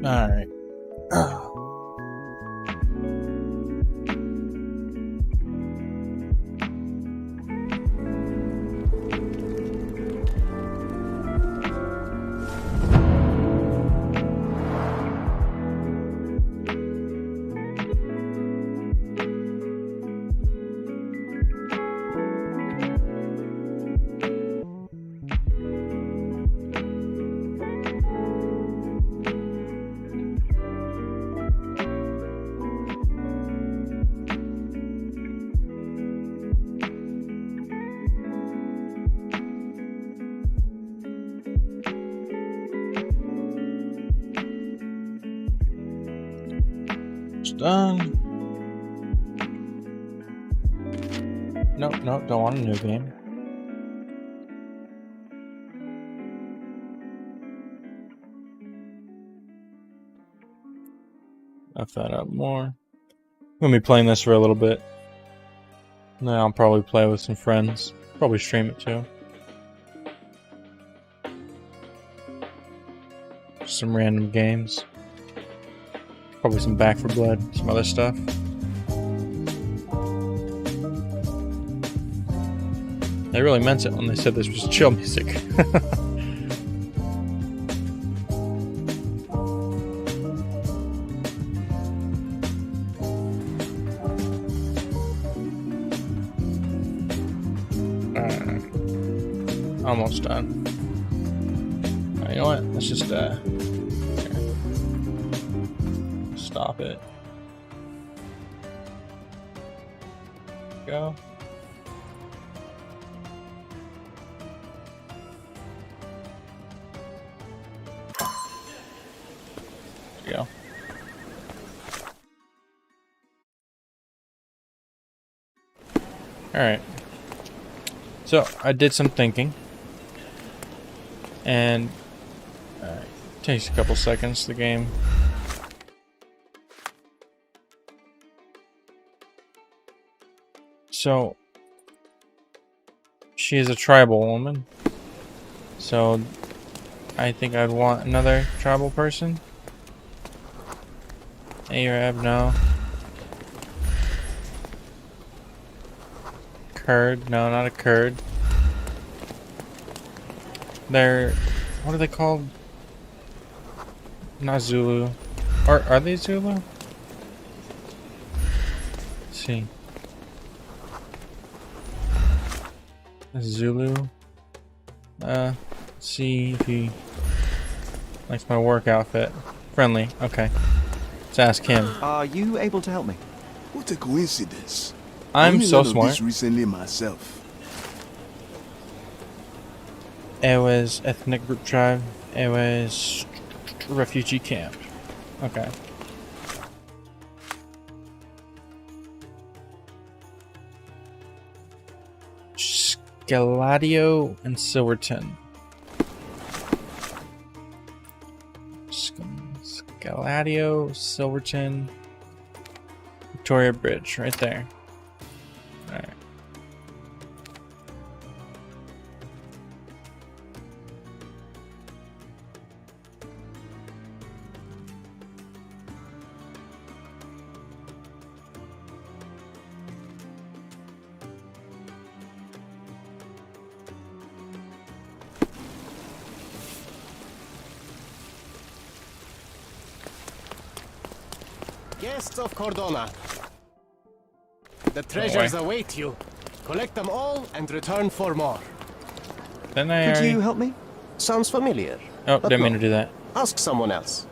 Alright. Done. Nope, don't want a new game. F that up more. I'm gonna be playing this for a little bit. Then I'll probably play with some friends. Probably stream it too. Some random games. Probably some Back 4 Blood, some other stuff. They really meant it when they said this was chill music. Almost done. You know what? Let's just stop it. Go. There we go. Alright. So, I did some thinking. And it takes a couple seconds, the game. So, She is a tribal woman. So I think I'd want another tribal person. Arab, no. Kurd, no, not a Kurd. They're, what are they called? Not Zulu. Are they Zulu? Let's see. Zulu. Let's see if he likes my work outfit. Friendly, okay. Let's ask him. Are you able to help me? What a coincidence. I'm so learned of smart. this recently myself. It was ethnic group tribe. It was refugee camp. Okay. Scaladio and Silverton. Scaladio, Silverton, Victoria Bridge, right there. Alright. Guests of Cordona, the treasures await you. Collect them all and return for more. Then I Could you help me? Sounds familiar. Oh, but didn't mean no. to do that. Ask someone else.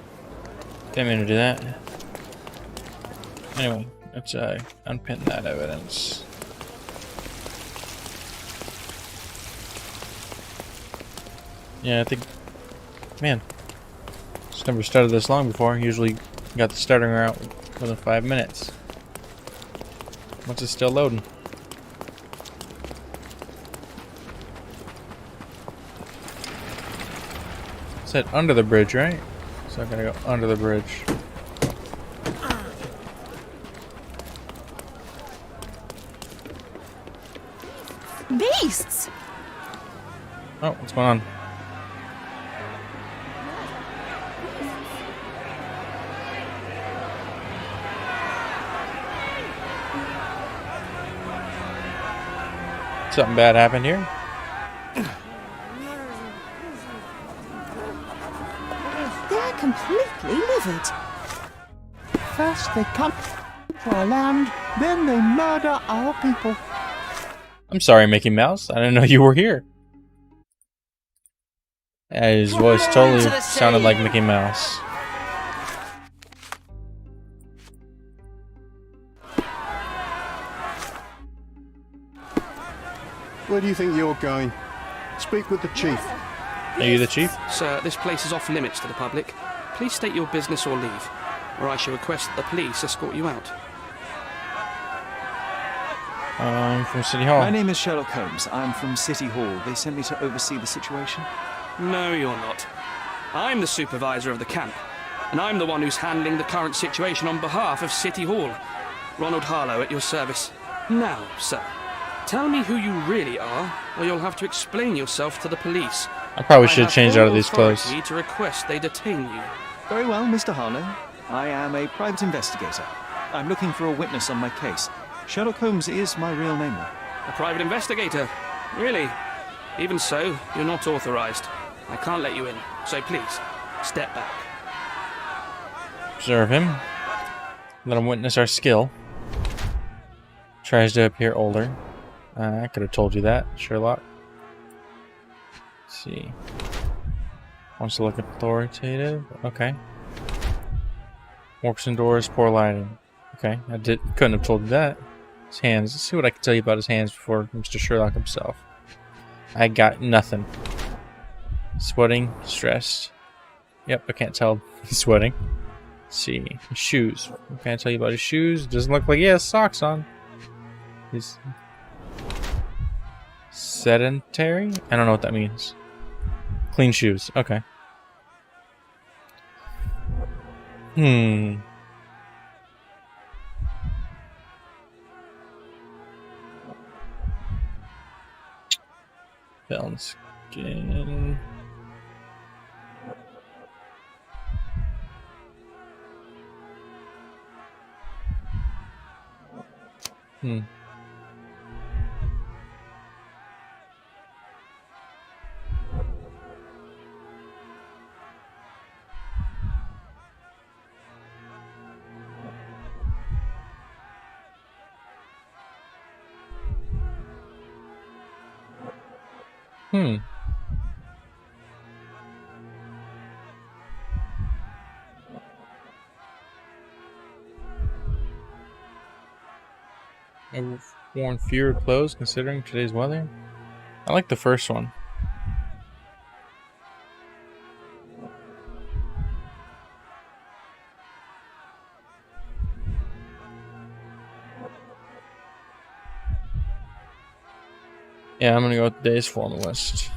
Didn't mean to do that. Anyway, let's unpin that evidence. Yeah, I think, man, it's never started this long before. Usually got the starting route within 5 minutes. What's it still loading? It said under the bridge, right? So I'm gonna go under the bridge. Beasts! Oh, what's going on? Something bad happened here? They're completely livid. First they come to our land, then they murder our people. I'm sorry, Mickey Mouse. I didn't know you were here. His voice totally sounded like Mickey Mouse. Where do you think you're going? Speak with the chief. Are you the chief? Sir, this place is off limits to the public. Please state your business or leave, or I shall request that the police escort you out. I'm from City Hall. My name is Sherlock Holmes. I'm from City Hall. They sent me to oversee the situation. No, you're not. I'm the supervisor of the camp, and I'm the one who's handling the current situation on behalf of City Hall. Ronald Harlow at your service. Now, sir, tell me who you really are, or you'll have to explain yourself to the police. I probably should change out of these clothes. To request they detain you. Very well, Mr. Harlow. I am a private investigator. I'm looking for a witness on my case. Sherlock Holmes is my real name. A private investigator? Really? Even so, you're not authorized. I can't let you in, so please, step back. Observe him. Let him witness our skill. Tries to appear older. I could have told you that, Sherlock. Let's see. Wants to look authoritative. Okay. Walks indoors, poor lighting. Okay, couldn't have told you that. His hands. Let's see what I can tell you about his hands before Mr. Sherlock himself. I got nothing. Sweating, stressed. Yep, I can't tell he's sweating. Let's see. His shoes. What can I tell you about his shoes? Doesn't look like he has socks on. He's sedentary? I don't know what that means. Clean shoes. Okay. Felon skin. Hmm. Hmm. I've worn fewer clothes considering today's weather. I like the first one. Yeah, I'm gonna go with today's formalist.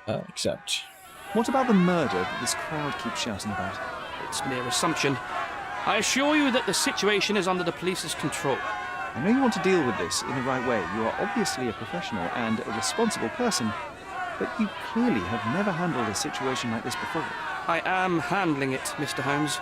Accept. What about the murder that this crowd keeps shouting about? It's mere assumption. I assure you that the situation is under the police's control. I know you want to deal with this in the right way. You are obviously a professional and a responsible person, but you clearly have never handled a situation like this before. I am handling it, Mr. Holmes.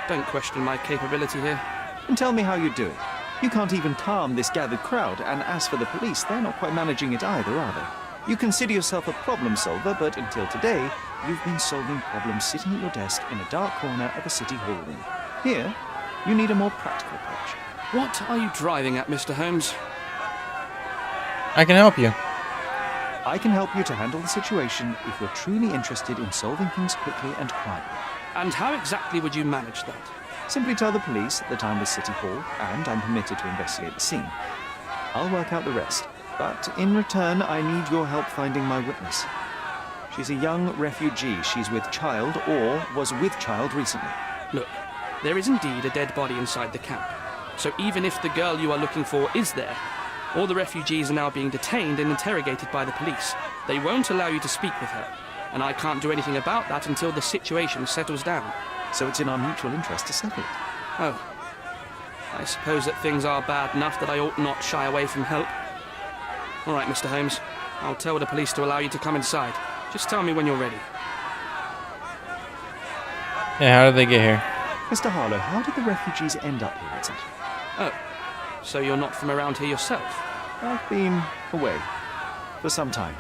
Don't question my capability here. And tell me how you do it. You can't even calm this gathered crowd, and as for the police, they're not quite managing it either, are they? You consider yourself a problem solver, but until today, you've been solving problems sitting at your desk in a dark corner of a city hall room. Here, you need a more practical approach. What are you driving at, Mr. Holmes? I can help you. I can help you to handle the situation if you're truly interested in solving things quickly and quietly. And how exactly would you manage that? Simply tell the police that I'm with City Hall and I'm permitted to investigate the scene. I'll work out the rest, but in return I need your help finding my witness. She's a young refugee. She's with child or was with child recently. Look, there is indeed a dead body inside the camp. So even if the girl you are looking for is there, all the refugees are now being detained and interrogated by the police. They won't allow you to speak with her, and I can't do anything about that until the situation settles down. So it's in our mutual interest to settle it. Oh. I suppose that things are bad enough that I ought not shy away from help. All right, Mr. Holmes. I'll tell the police to allow you to come inside. Just tell me when you're ready. Yeah, how did they get here? Mr. Harlow, how did the refugees end up here exactly? Oh, so you're not from around here yourself? I've been away for some time,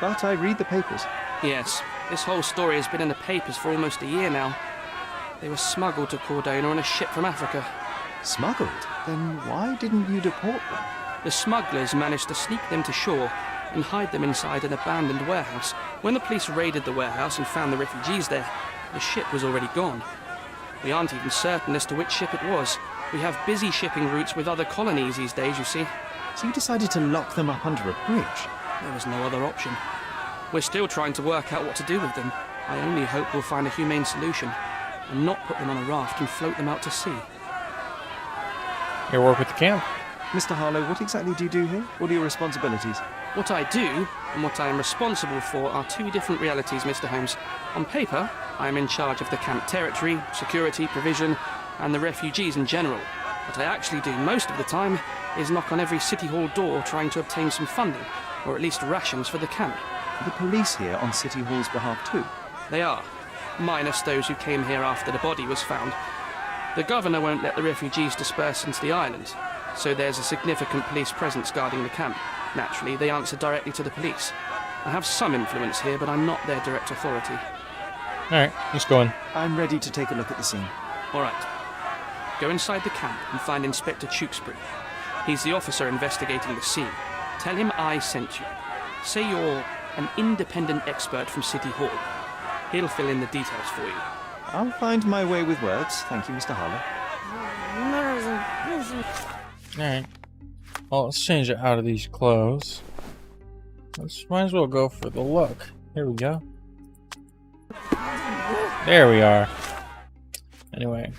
but I read the papers. Yes, this whole story has been in the papers for almost a year now. They were smuggled to Cordona on a ship from Africa. Smuggled? Then why didn't you deport them? The smugglers managed to sneak them to shore and hide them inside an abandoned warehouse. When the police raided the warehouse and found the refugees there, the ship was already gone. We aren't even certain as to which ship it was. We have busy shipping routes with other colonies these days, you see. So you decided to lock them up under a bridge? There was no other option. We're still trying to work out what to do with them. I only hope we'll find a humane solution and not put them on a raft and float them out to sea. Your work with the camp. Mr. Harlow, what exactly do you do here? What are your responsibilities? What I do and what I am responsible for are two different realities, Mr. Holmes. On paper, I am in charge of the camp territory, security, provision, and the refugees in general. What I actually do most of the time is knock on every City Hall door trying to obtain some funding, or at least rations for the camp. Are the police here on City Hall's behalf too? They are, minus those who came here after the body was found. The governor won't let the refugees disperse into the island, so there's a significant police presence guarding the camp. Naturally, they answer directly to the police. I have some influence here, but I'm not their direct authority. Alright, let's go in. I'm ready to take a look at the scene. All right. Go inside the camp and find Inspector Tewksbury. He's the officer investigating the scene. Tell him I sent you. Say you're an independent expert from City Hall. He'll fill in the details for you. I'll find my way with words. Thank you, Mr. Harlow. Alright. Well, let's change it out of these clothes. Might as well go for the look. Here we go. There we are. Anyway.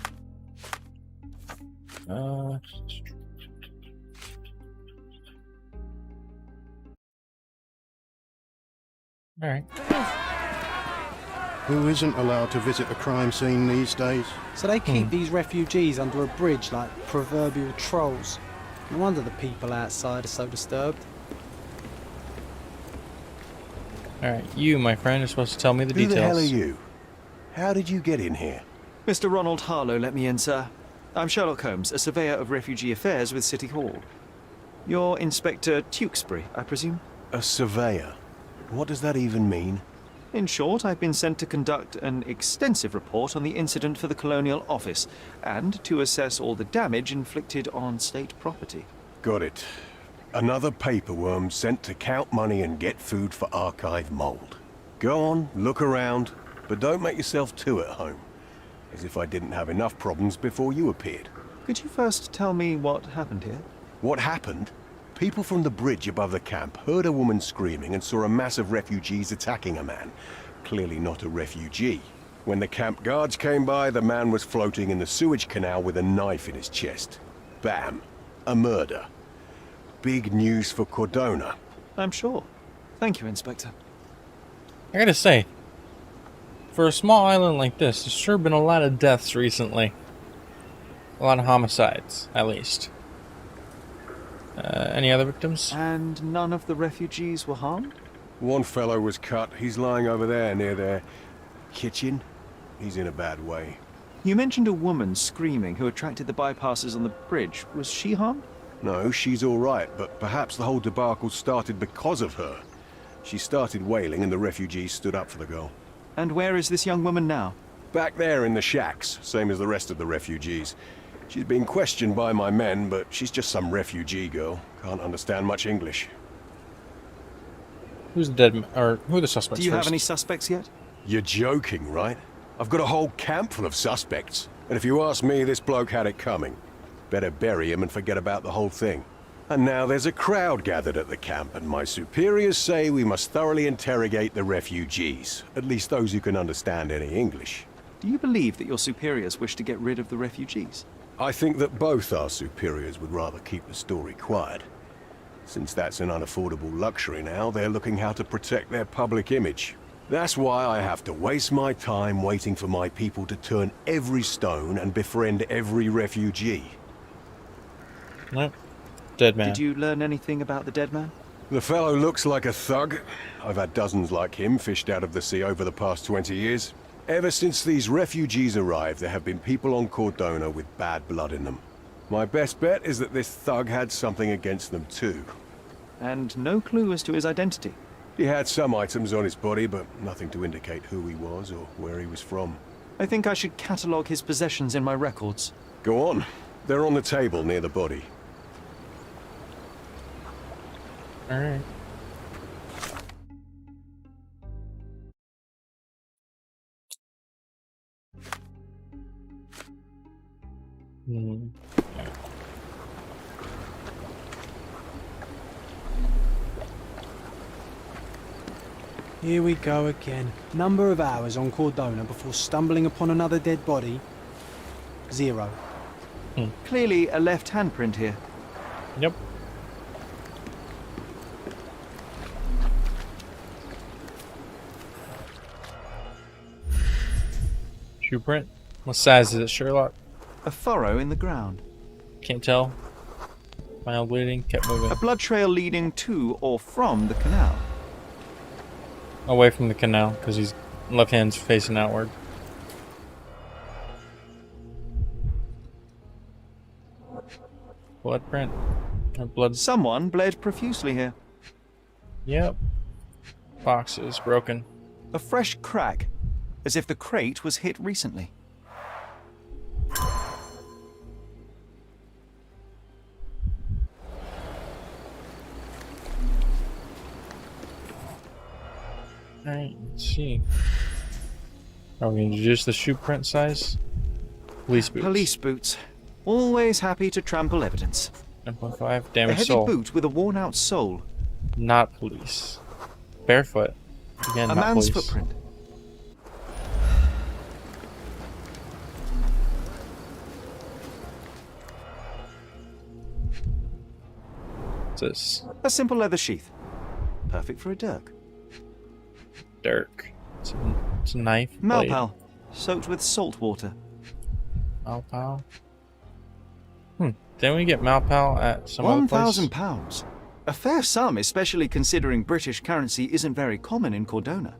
Alright. Who isn't allowed to visit the crime scene these days? So they keep these refugees under a bridge like proverbial trolls. No wonder the people outside are so disturbed. Alright, you, my friend, are supposed to tell me the Who details. the hell are you? How did you get in here? Mr. Ronald Harlow let me in, sir. I'm Sherlock Holmes, a surveyor of refugee affairs with City Hall. You're Inspector Tewkesbury, I presume? A surveyor? What does that even mean? In short, I've been sent to conduct an extensive report on the incident for the Colonial Office, and to assess all the damage inflicted on state property. Got it. Another paperworm sent to count money and get food for archive mold. Go on, look around, but don't make yourself too at home. As if I didn't have enough problems before you appeared. Could you first tell me what happened here? What happened? People from the bridge above the camp heard a woman screaming and saw a mass of refugees attacking a man. Clearly not a refugee. When the camp guards came by, the man was floating in the sewage canal with a knife in his chest. Bam. A murder. Big news for Cordona. I'm sure. Thank you, Inspector. I gotta say, for a small island like this, there's sure been a lot of deaths recently. A lot of homicides, at least. Any other victims? And none of the refugees were harmed? One fellow was cut. He's lying over there near their kitchen. He's in a bad way. You mentioned a woman screaming who attracted the bypassers on the bridge. Was she harmed? No, she's all right, but perhaps the whole debacle started because of her. She started wailing and the refugees stood up for the girl. And where is this young woman now? Back there in the shacks, same as the rest of the refugees. She's being questioned by my men, but she's just some refugee girl. Can't understand much English. Who's the dead or who are the suspects Do you have first? any suspects yet? You're joking, right? I've got a whole camp full of suspects. And if you ask me, this bloke had it coming. Better bury him and forget about the whole thing. And now there's a crowd gathered at the camp, and my superiors say we must thoroughly interrogate the refugees. At least those who can understand any English. Do you believe that your superiors wish to get rid of the refugees? I think that both our superiors would rather keep the story quiet. Since that's an unaffordable luxury now, they're looking how to protect their public image. That's why I have to waste my time waiting for my people to turn every stone and befriend every refugee. Nope. Dead man. Did you learn anything about the dead man? The fellow looks like a thug. I've had dozens like him fished out of the sea over the past 20 years. Ever since these refugees arrived, there have been people on Cordona with bad blood in them. My best bet is that this thug had something against them too. And no clue as to his identity. He had some items on his body, but nothing to indicate who he was or where he was from. I think I should catalogue his possessions in my records. Go on. They're on the table near the body. Alright. Here we go again. Number of hours on Cordona before stumbling upon another dead body? 0. Clearly a left handprint here. Yep. Shoe print? What size is it, Sherlock? A furrow in the ground. Can't tell. Mild bleeding, kept moving. A blood trail leading to or from the canal. Away from the canal, because his left hand's facing outward. Blood print. Blood. Someone bled profusely here. Yep. Box is broken. A fresh crack, as if the crate was hit recently. Alright, let's see. Are we going to introduce the shoe print size? Police boots. Police boots. Always happy to trample evidence. 9.5. A Damaged heavy sole. boot with a worn-out sole. Not police. Barefoot. Again, A not man's police. footprint. What's this? A simple leather sheath. Perfect for a dirk. Dirk. It's It's a knife. Blade. Malpal, soaked with salt water. Malpal. Didn't we get Malpal at some other place? £1,000. A fair sum, especially considering British currency isn't very common in Cordona.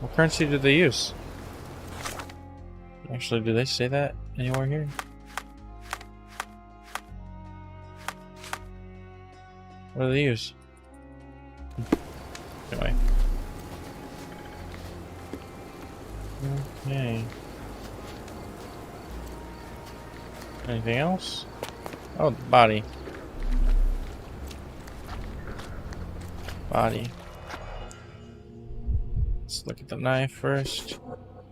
What currency did they use? Actually, do they say that anywhere here? What do they use? Anyway. Okay. Anything else? Oh, the body. Body. Let's look at the knife first.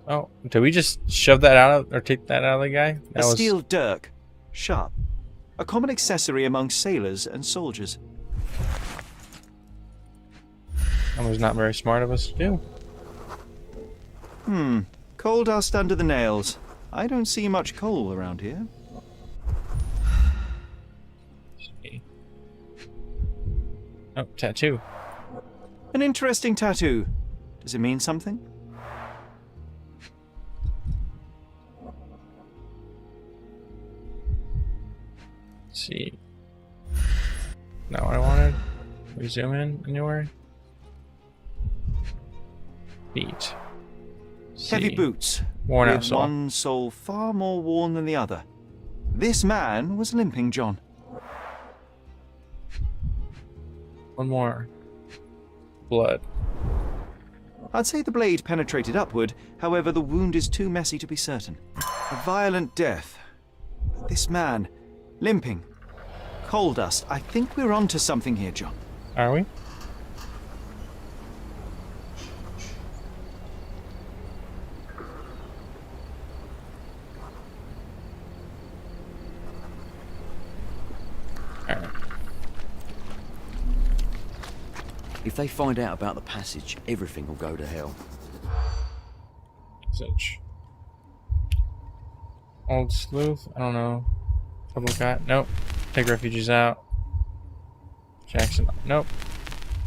Oh, did we just shove that out or take that out of the guy? That A steel dirk, sharp. A common accessory among sailors and soldiers. That was not very smart of us to do. Coal dust under the nails. I don't see much coal around here. Oh, tattoo. An interesting tattoo. Does it mean something? Let's see. Not what I wanted. We zoom in anywhere. Feet. Heavy See. boots. Worn out with sole. one sole far more worn than the other. This man was limping, John. One more. Blood. I'd say the blade penetrated upward, however the wound is too messy to be certain. A violent death. This man, limping. Coal dust. I think we're onto something here, John. Are we? Alright. If they find out about the passage, everything will go to hell. Such. Old sleuth? I don't know. Public eye? Nope. Take refugees out. Jackson? Nope.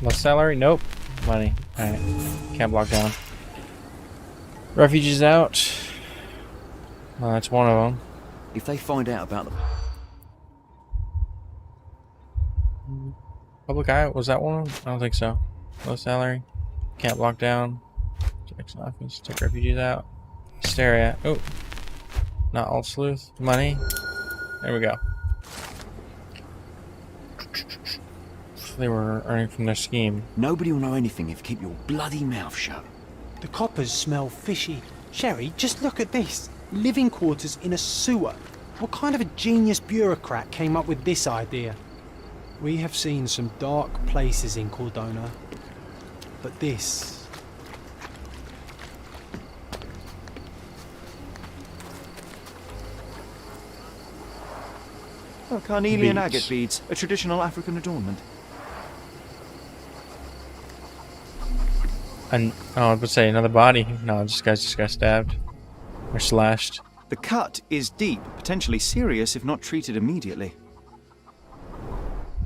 Low salary? Nope. Money. Alright. Can't block down. Refugees out. Well, that's one of them. If they find out about the... Public eye? Was that one? I don't think so. Low salary. Can't block down. Jackson office. Take refugees out. Stare at. Oh. Not alt sleuth. Money. There we go. They were earning from their scheme. Nobody will know anything if you keep your bloody mouth shut. The coppers smell fishy. Sherry, just look at this. Living quarters in a sewer. What kind of a genius bureaucrat came up with this idea? We have seen some dark places in Cordona, but this... Oh, carnelian Beads. agate beads, a traditional African adornment. And I would say another body. No, this guy just got stabbed or slashed. The cut is deep, potentially serious if not treated immediately.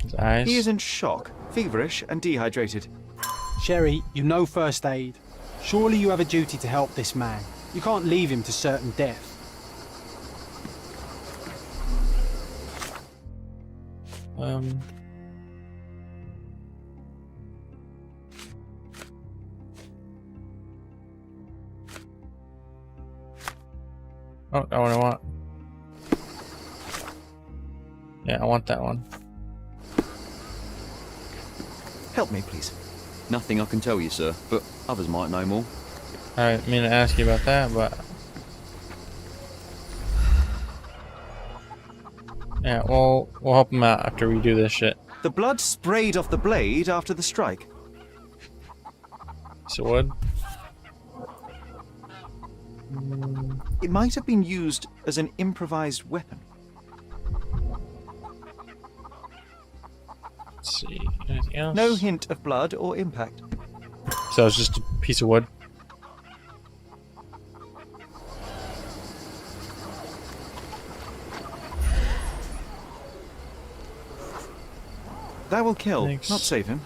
His eyes. He is in shock, feverish and dehydrated. Sherry, you know first aid. Surely you have a duty to help this man. You can't leave him to certain death. Oh, that one I want. Yeah, I want that one. Help me, please. Nothing I can tell you, sir, but others might know more. I didn't mean to ask you about that, but... Yeah, we'll help him out after we do this shit. The blood sprayed off the blade after the strike. So wood? It might have been used as an improvised weapon. Let's see. Anything else? No hint of blood or impact. So it's just a piece of wood. That will kill, Thanks. not save him.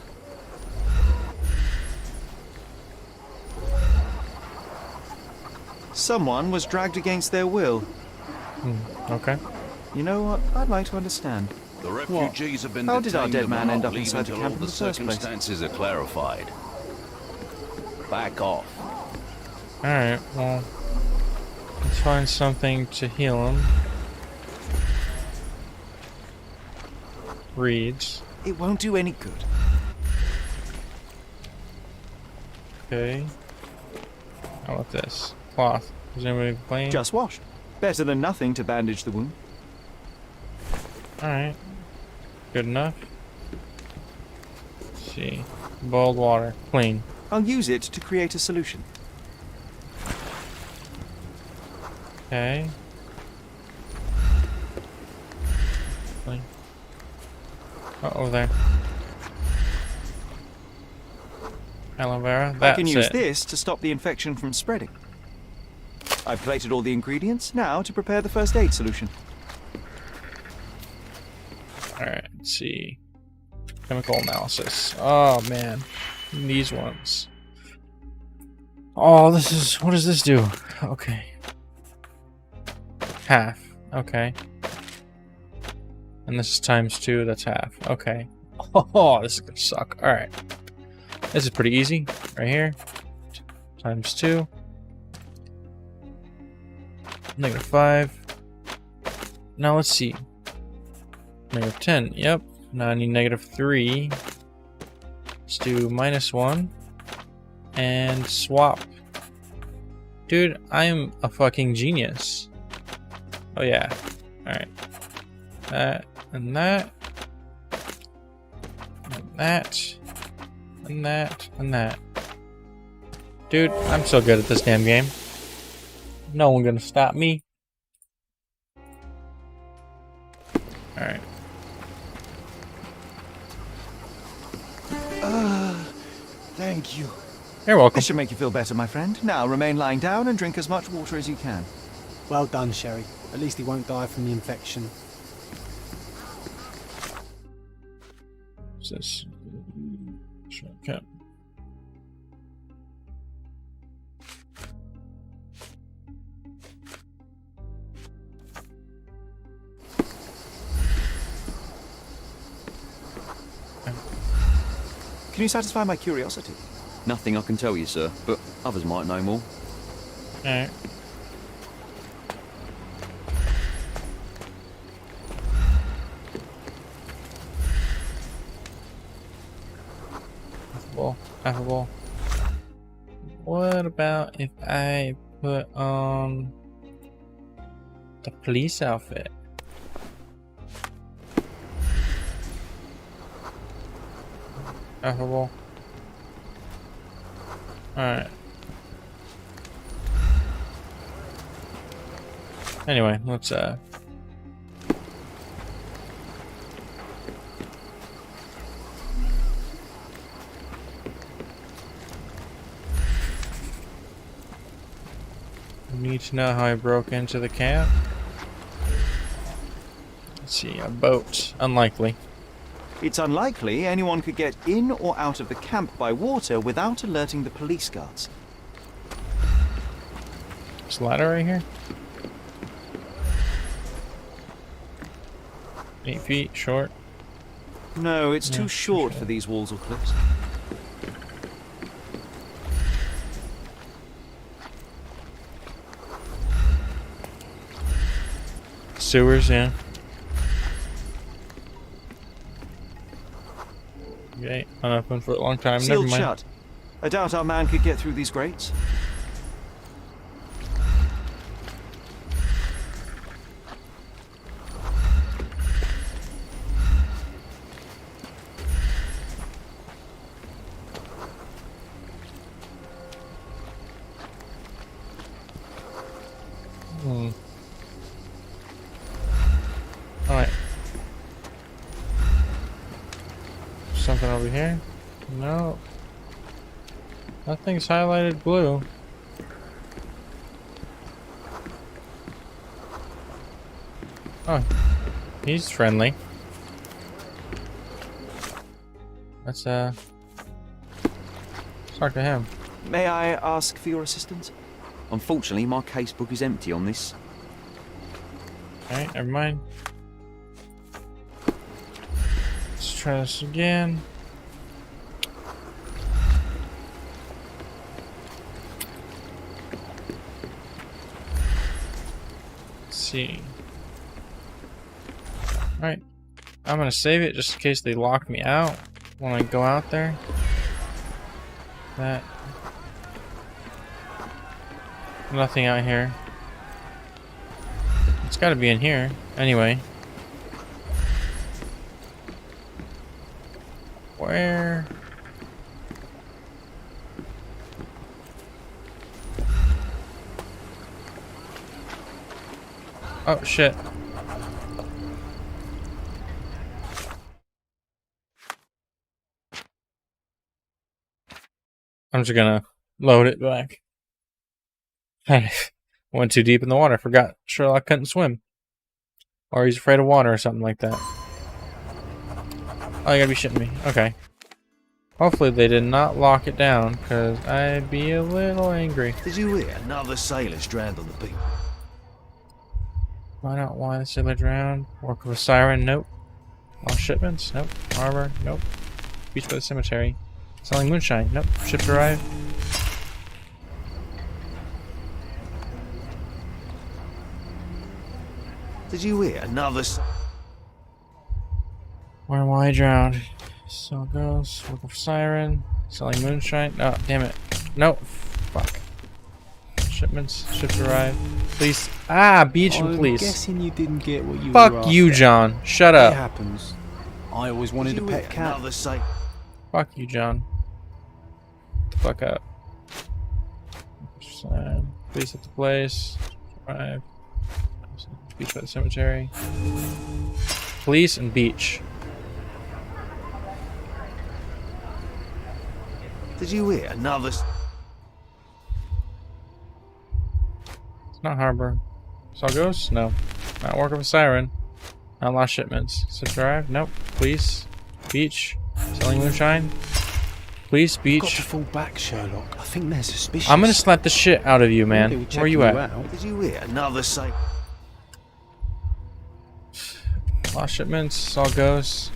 Someone was dragged against their will. Okay. You know what? I'd like to understand. The refugees have been How did our detained dead and man will end not up leave inside the until camp all in the the first place? circumstances are clarified. Back off. Alright, well, let's find something to heal him. Reeds. It won't do any good. Okay. How about this? Cloth. Is anybody playing? Just washed. Better than nothing to bandage the wound. Alright. Good enough. Let's see. Boiled water. Clean. I'll use it to create a solution. Okay. Clean. Over there. Aloe vera. I That's can use it. this to stop the infection from spreading. I've plated all the ingredients, now to prepare the first aid solution. Alright, let's see. Chemical analysis. Oh man. These ones. Oh, this is. What does this do? Okay. Half. Okay. And this is ×2, that's half. Okay. Oh, this is gonna suck. Alright. This is pretty easy. Right here. ×2. -5. Now let's see. -10. Yep. Now I need -3. Let's do -1. And swap. Dude, I am a fucking genius. Oh yeah. Alright. That and that. And that. And that. And that. Dude, I'm so good at this damn game. No one gonna stop me. Alright. Thank you. You're welcome. This should make you feel better, my friend. Now remain lying down and drink as much water as you can. Well done, Sherry. At least he won't die from the infection. What's this? Okay. Can you satisfy my curiosity? Nothing I can tell you, sir, but others might know more. Alright. Affable. What about if I put on the police outfit? Affable. Alright. Anyway, let's need to know how I broke into the camp. Let's see, a boat. Unlikely. It's unlikely anyone could get in or out of the camp by water without alerting the police guards. This ladder right here. 8 feet short. No, it's Yeah, too for short sure. for these walls or cliffs. Sewers, yeah. Okay, unopened for a long time. Never Sealed mind. shut. I doubt our man could get through these grates. Alright. Something over here? No. Nothing's highlighted blue. Oh. He's friendly. Let's talk to him. May I ask for your assistance? Unfortunately, my casebook is empty on this. Alright, never mind. Let's try this again. Let's see. Alright. I'm gonna save it just in case they lock me out when I go out there. That. Nothing out here. It's gotta be in here. Anyway. Where? Oh shit. I'm just gonna load it back. I went too deep in the water. Forgot Sherlock couldn't swim. Or he's afraid of water or something like that. Oh, you gotta be shitting me. Okay. Hopefully they did not lock it down, because I'd be a little angry. Did you hear? Another sailor's drowned on the beach. Find out why the sailor drowned. Work with a siren. Nope. Lost shipments. Nope. Harbor. Nope. Beach by the cemetery. Selling moonshine. Nope. Ship arrived. Did you hear? Another. Where am I drowned? So it goes. Work with siren. Selling moonshine. Oh, damn it. Nope. Fuck. Shipments. Ships arrived. Please. Ah, beach and police. I'm guessing you didn't get what you were Fuck after. you, John. Shut It up. happens. I always wanted a pet cat. Another sailor. Fuck you, John. Get the fuck up. Police at the place. Arrive. Beach by the cemetery. Police and beach. Did you hear? Another. It's not harbor. Saw ghosts? No. Not work of a siren. Not lost shipments. Ship drive? Nope. Police. Beach. Selling moonshine. Police. Got to Beach. fall back, Sherlock. I think they're suspicious. I'm gonna slap the shit out of you, man. Maybe we'll Where are check you at? out. Did you hear? Another sailor. Lost shipments. Saw ghosts.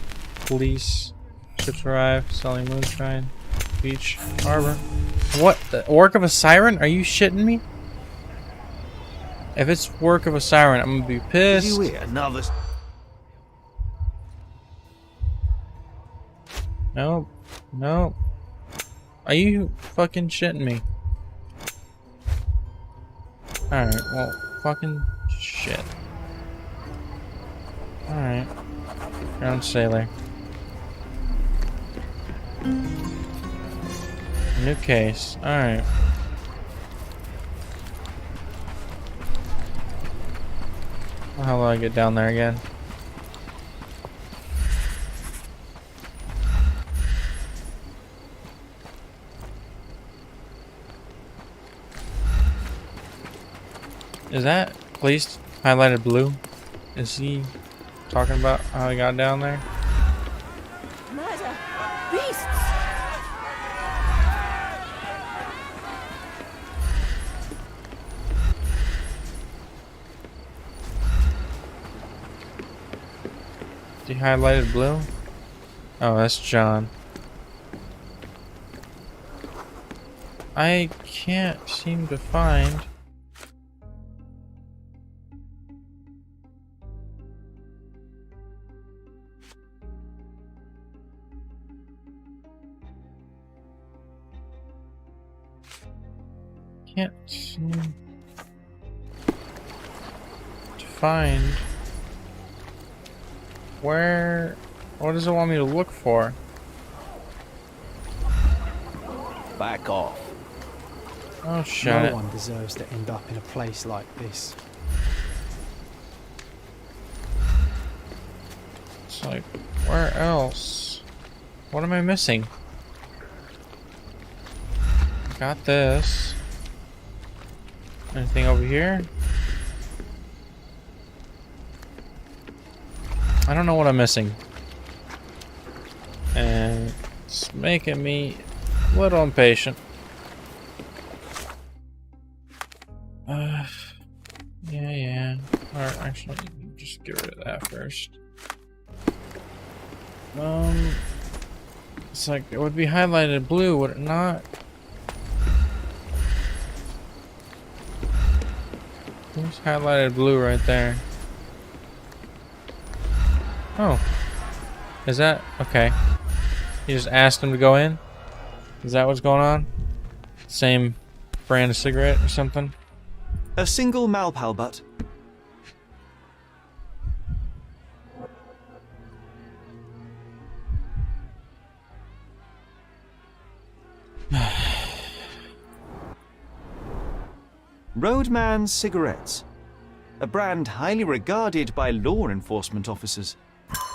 Police. Ships arrive. Selling moonshine. Beach. Harbor. What? The work of a siren? Are you shitting me? If it's work of a siren, I'm gonna be Did pissed. you hear? Another. Nope. Nope. Are you fucking shitting me? Alright, well, fucking shit. Alright. Ground sailor. New case. Alright. How do I get down there again? Is that police highlighted blue? Is he talking about how he got down there? Murder! Beasts! Is he highlighted blue? Oh, that's John. I can't seem to find... Can't seem to find where. What does it want me to look for? Back off. Oh shut No it! one deserves to end up in a place like this. It's like, where else? What am I missing? Got this. Anything over here? I don't know what I'm missing. And it's making me a little impatient. Actually, just get rid of that first. It's like it would be highlighted blue, would it not? Who's highlighted blue right there? Oh. Is that okay? You just asked him to go in? Is that what's going on? Same brand of cigarette or something? A single Malpal butt. Roadman cigarettes. A brand highly regarded by law enforcement officers.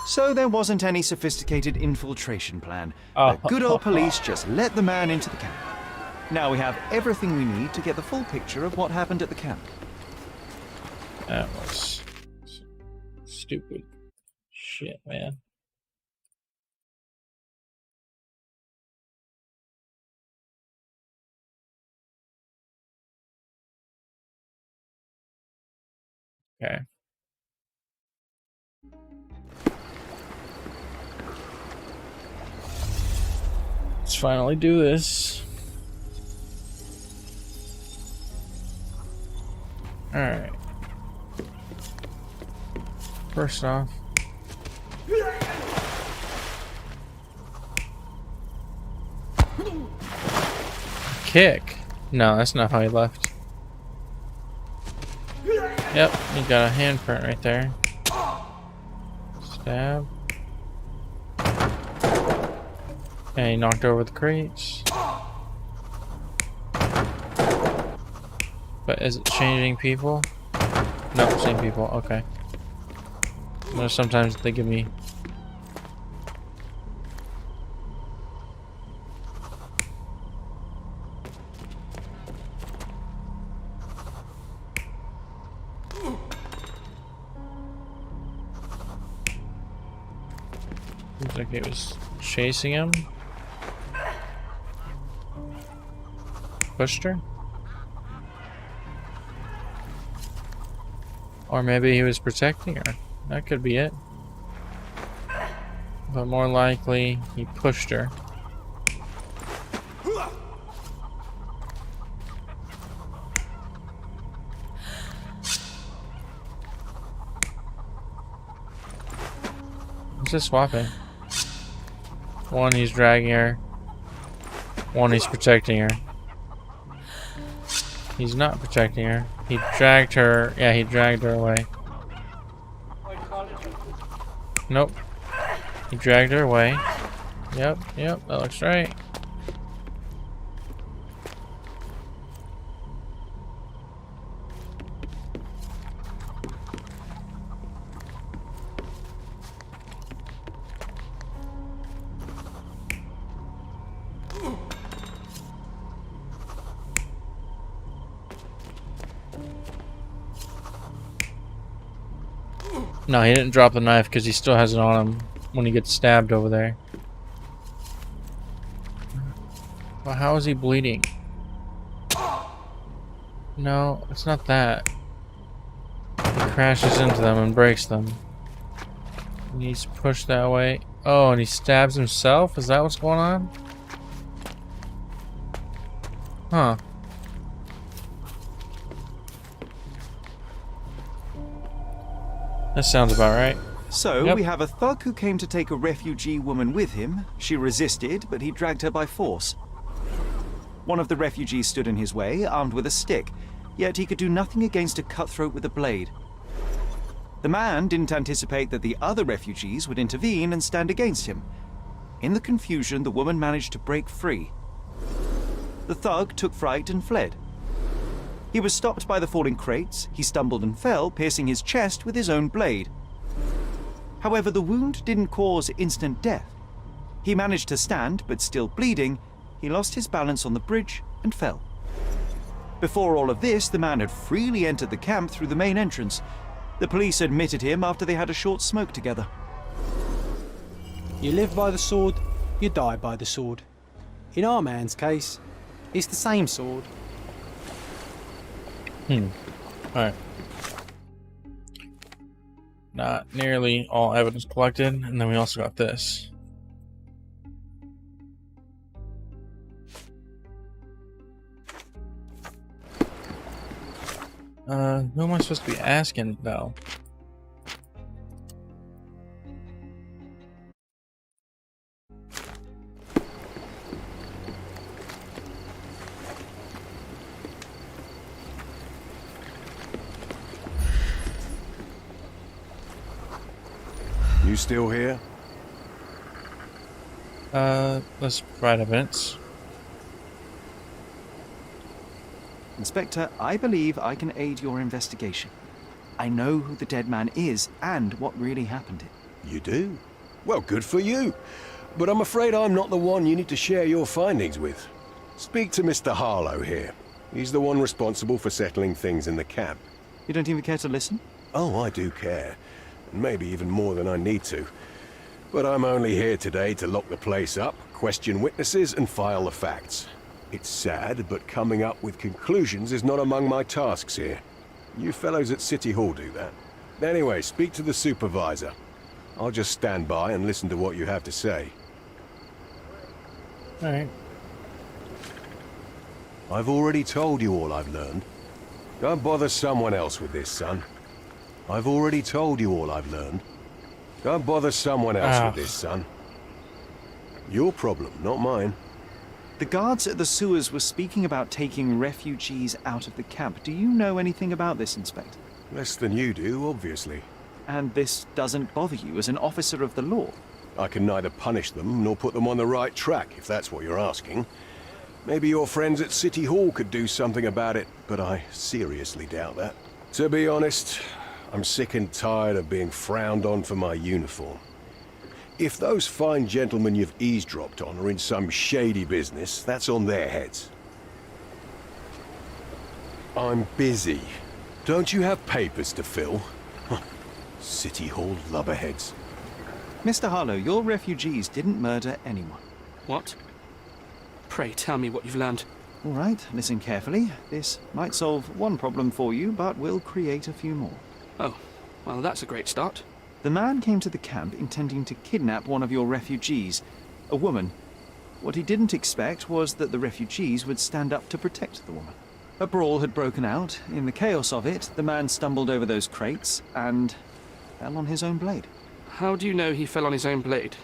So there wasn't any sophisticated infiltration plan. The good old police just let the man into the camp. Now we have everything we need to get the full picture of what happened at the camp. That was stupid shit, man. Okay. Let's finally do this. Alright. First off, kick. No, that's not how he left. Yep, you got a handprint right there. Stab. And he knocked over the crates. But is it changing people? No, same people. Okay. Well, sometimes they give me. Looks like it was chasing him. Pushed her? Or maybe he was protecting her. That could be it. But more likely, he pushed her. What's this swapping? One, he's dragging her. One, he's protecting her. He's not protecting her. He dragged her. Yeah, he dragged her away. Nope. He dragged her away. Yep, that looks right. No, he didn't drop the knife because he still has it on him when he gets stabbed over there. Well, how is he bleeding? No, it's not that. He crashes into them and breaks them. And he's pushed that way. Oh, and he stabs himself? Is that what's going on? Huh. That sounds about right. So, we have a thug who came to take a refugee woman with him. She resisted, but he dragged her by force. One of the refugees stood in his way, armed with a stick, yet he could do nothing against a cutthroat with a blade. The man didn't anticipate that the other refugees would intervene and stand against him. In the confusion, the woman managed to break free. The thug took fright and fled. He was stopped by the falling crates. He stumbled and fell, piercing his chest with his own blade. However, the wound didn't cause instant death. He managed to stand, but still bleeding, he lost his balance on the bridge and fell. Before all of this, the man had freely entered the camp through the main entrance. The police admitted him after they had a short smoke together. You live by the sword, you die by the sword. In our man's case, it's the same sword. Alright. Not nearly all evidence collected, and then we also got this. Who am I supposed to be asking, though? You still here? Let's provide evidence. Inspector, I believe I can aid your investigation. I know who the dead man is and what really happened to him. You do? Well, good for you. But I'm afraid I'm not the one you need to share your findings with. Speak to Mr. Harlow here. He's the one responsible for settling things in the camp. You don't even care to listen? Oh, I do care. And maybe even more than I need to. But I'm only here today to lock the place up, question witnesses, and file the facts. It's sad, but coming up with conclusions is not among my tasks here. You fellows at City Hall do that. Anyway, speak to the supervisor. I'll just stand by and listen to what you have to say. Alright. I've already told you all I've learned. Don't bother someone else with this, son. I've already told you all I've learned. Don't bother someone else with this, son. Your problem, not mine. The guards at the sewers were speaking about taking refugees out of the camp. Do you know anything about this, Inspector? Less than you do, obviously. And this doesn't bother you as an officer of the law? I can neither punish them nor put them on the right track, if that's what you're asking. Maybe your friends at City Hall could do something about it, but I seriously doubt that. To be honest, I'm sick and tired of being frowned on for my uniform. If those fine gentlemen you've eavesdropped on are in some shady business, that's on their heads. I'm busy. Don't you have papers to fill? City Hall lubberheads. Mr. Harlow, your refugees didn't murder anyone. What? Pray tell me what you've learned. All right, listen carefully. This might solve one problem for you, but will create a few more. Oh, well, that's a great start. The man came to the camp intending to kidnap one of your refugees, a woman. What he didn't expect was that the refugees would stand up to protect the woman. A brawl had broken out. In the chaos of it, the man stumbled over those crates and fell on his own blade. How do you know he fell on his own blade?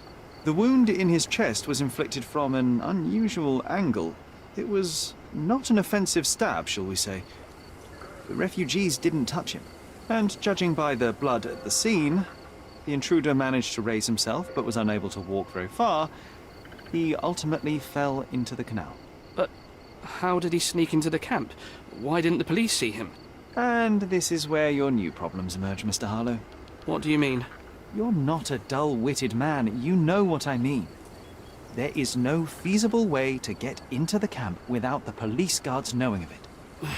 The wound in his chest was inflicted from an unusual angle. It was not an offensive stab, shall we say. The refugees didn't touch him. And judging by the blood at the scene, the intruder managed to raise himself but was unable to walk very far. He ultimately fell into the canal. But how did he sneak into the camp? Why didn't the police see him? And this is where your new problems emerge, Mr. Harlow. What do you mean? You're not a dull-witted man. You know what I mean. There is no feasible way to get into the camp without the police guards knowing of it.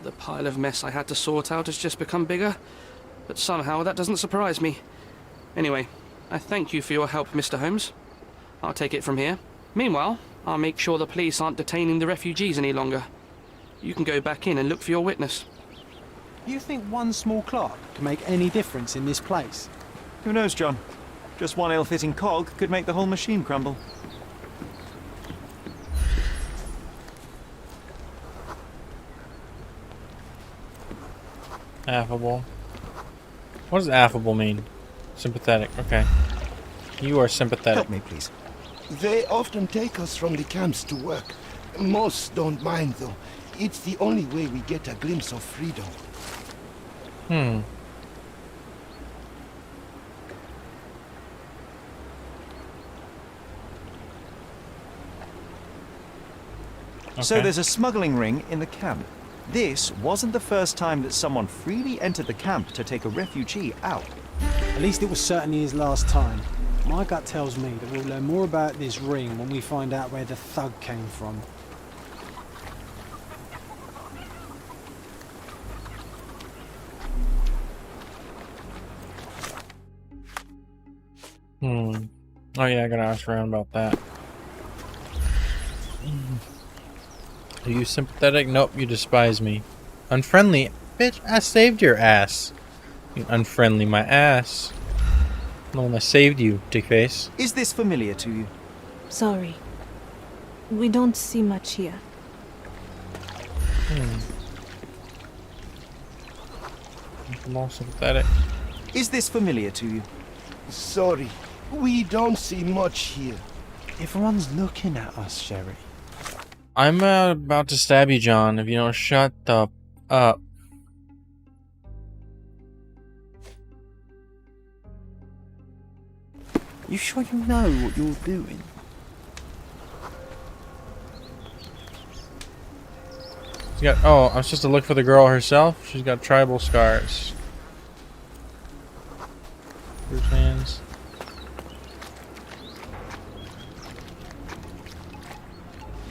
The pile of mess I had to sort out has just become bigger, but somehow that doesn't surprise me. Anyway, I thank you for your help, Mr. Holmes. I'll take it from here. Meanwhile, I'll make sure the police aren't detaining the refugees any longer. You can go back in and look for your witness. You think one small clock can make any difference in this place? Who knows, John? Just one ill-fitting cog could make the whole machine crumble. Affable. What does affable mean? Sympathetic. Okay. You are sympathetic. Help me, please. They often take us from the camps to work. Most don't mind, though. It's the only way we get a glimpse of freedom. So there's a smuggling ring in the camp. This wasn't the first time that someone freely entered the camp to take a refugee out. At least it was certainly his last time. My gut tells me that we'll learn more about this ring when we find out where the thug came from. Oh yeah, I gotta ask around about that. Are you sympathetic? Nope, you despise me. Unfriendly? Bitch, I saved your ass. You unfriendly my ass. The one that saved you, dickface. Is this familiar to you? Sorry. We don't see much here. I'm all sympathetic. Is this familiar to you? Sorry, we don't see much here. Everyone's looking at us, Sherry. I'm about to stab you, John, if you don't shut the up. You sure you know what you're doing? She's got, oh, I'm supposed to look for the girl herself? She's got tribal scars. Bruce hands.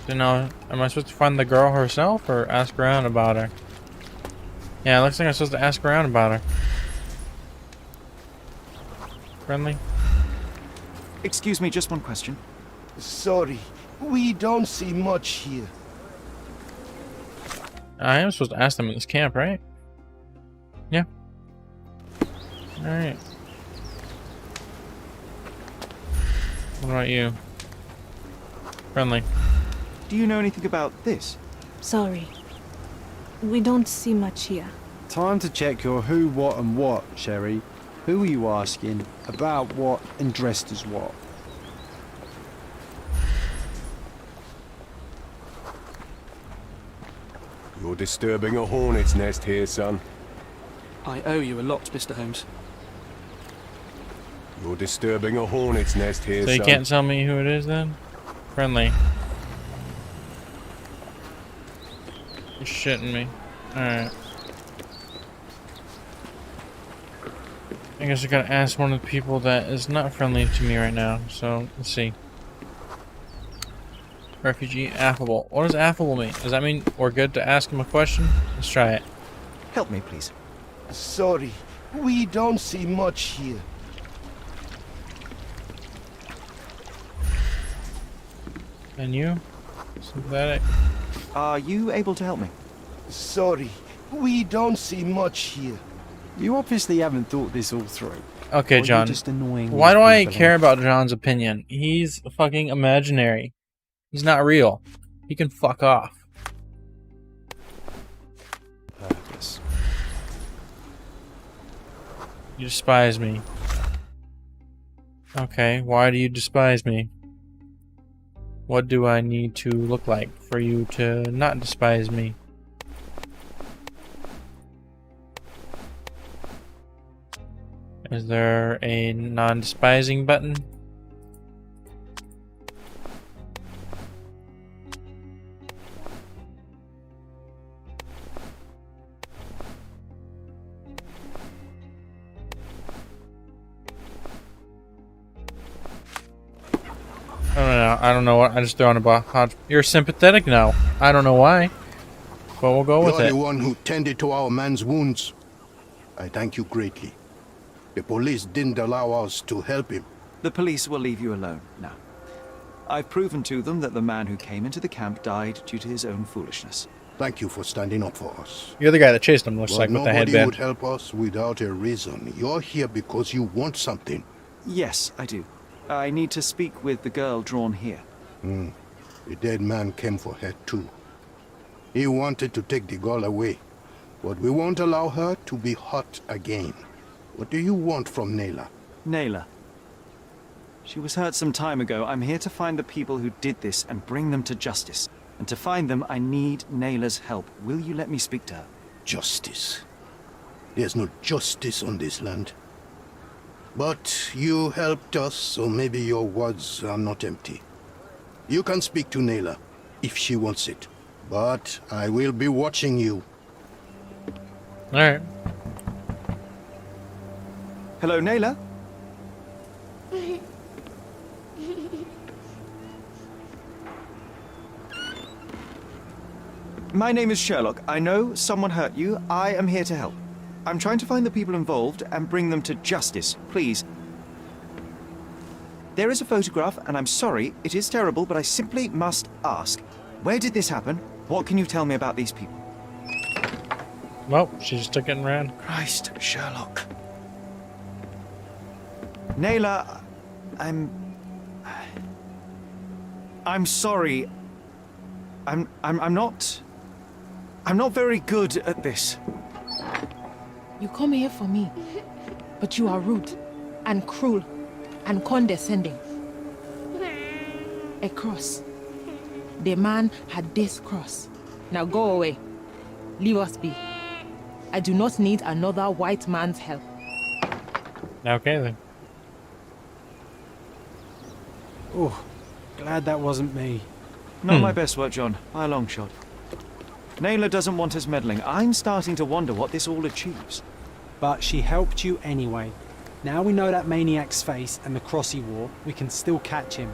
So now, am I supposed to find the girl herself or ask around about her? Yeah, it looks like I'm supposed to ask around about her. Friendly? Excuse me, just one question. Sorry, we don't see much here. I am supposed to ask them in this camp, right? Yeah. Alright. What about you? Friendly. Do you know anything about this? Sorry. We don't see much here. Time to check your who, what, and what, Sherry. Who are you asking? About what, and dressed as what? You're disturbing a hornet's nest here, son. I owe you a lot, Mr. Holmes. You're disturbing a hornet's nest here, So son. you can't tell me who it is then? Friendly. You're shitting me. Alright. I guess I gotta ask one of the people that is not friendly to me right now. So, let's see. Refugee affable. What does affable mean? Does that mean we're good to ask him a question? Let's try it. Help me, please. Sorry, we don't see much here. And you? Sympathetic. Are you able to help me? Sorry, we don't see much here. You obviously haven't thought this all through. Okay, Or you're John. just annoying Why these do I people, care eh? about John's opinion? He's fucking imaginary. He's not real. He can fuck off. Purpose. You despise me. Okay, why do you despise me? What do I need to look like for you to not despise me? Is there a non-despising button? I don't know what. I just throw in a box. You're sympathetic now. I don't know why. But we'll go with You're it. the one who tended to our man's wounds. I thank you greatly. The police didn't allow us to help him. The police will leave you alone now. I've proven to them that the man who came into the camp died due to his own foolishness. Thank you for standing up for us. You're the guy that chased him, looks But like, with the nobody headband. would help us without a reason. You're here because you want something. Yes, I do. I need to speak with the girl drawn here. The dead man came for her too. He wanted to take the girl away, but we won't allow her to be hurt again. What do you want from Nayla? Nayla. She was hurt some time ago. I'm here to find the people who did this and bring them to justice. And to find them, I need Nayla's help. Will you let me speak to her? Justice. There's no justice on this land. But you helped us, so maybe your words are not empty. You can speak to Nayla, if she wants it. But I will be watching you. Alright. Hello, Nayla? My name is Sherlock. I know someone hurt you. I am here to help. I'm trying to find the people involved and bring them to justice. Please. There is a photograph, and I'm sorry, it is terrible, but I simply must ask. Where did this happen? What can you tell me about these people? Well, she just took it and ran. Christ, Sherlock. Naylor, I'm sorry. I'm not very good at this. You come here for me, but you are rude and cruel and condescending. A cross. The man had this cross. Now go away. Leave us be. I do not need another white man's help. Okay then. Oh, glad that wasn't me. Not my best work, John, by a long shot. Naylor doesn't want us meddling. I'm starting to wonder what this all achieves. But she helped you anyway. Now we know that maniac's face and the cross he wore, we can still catch him.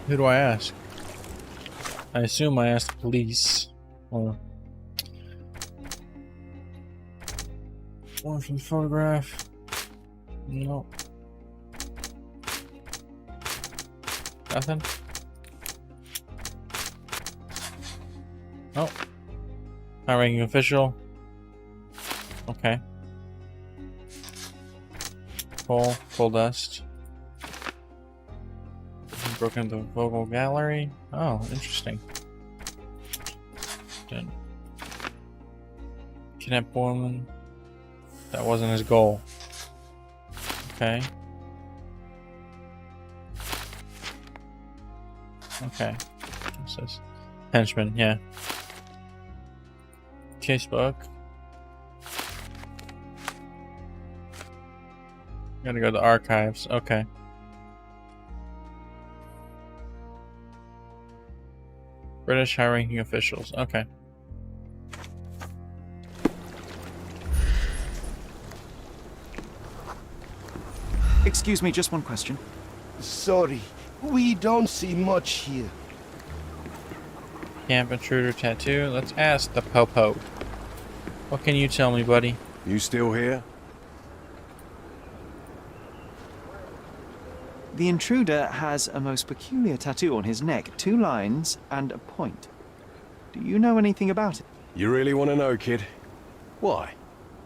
Who do I ask? I assume I asked the police. Or one from the photograph. No. Nothing. Oh. High-ranking official. Okay. Coal dust. Broken into the vocal gallery. Oh, interesting. Done. Kidnap woman. That wasn't his goal. Okay. Okay. What's this? Henchman, yeah. Casebook. Gotta go to the archives. Okay. British high-ranking officials. Okay. Excuse me, just one question. Sorry, we don't see much here. Camp intruder tattoo. Let's ask the Popo. What can you tell me, buddy? You still here? The intruder has a most peculiar tattoo on his neck, 2 lines and a point. Do you know anything about it? You really want to know, kid? Why?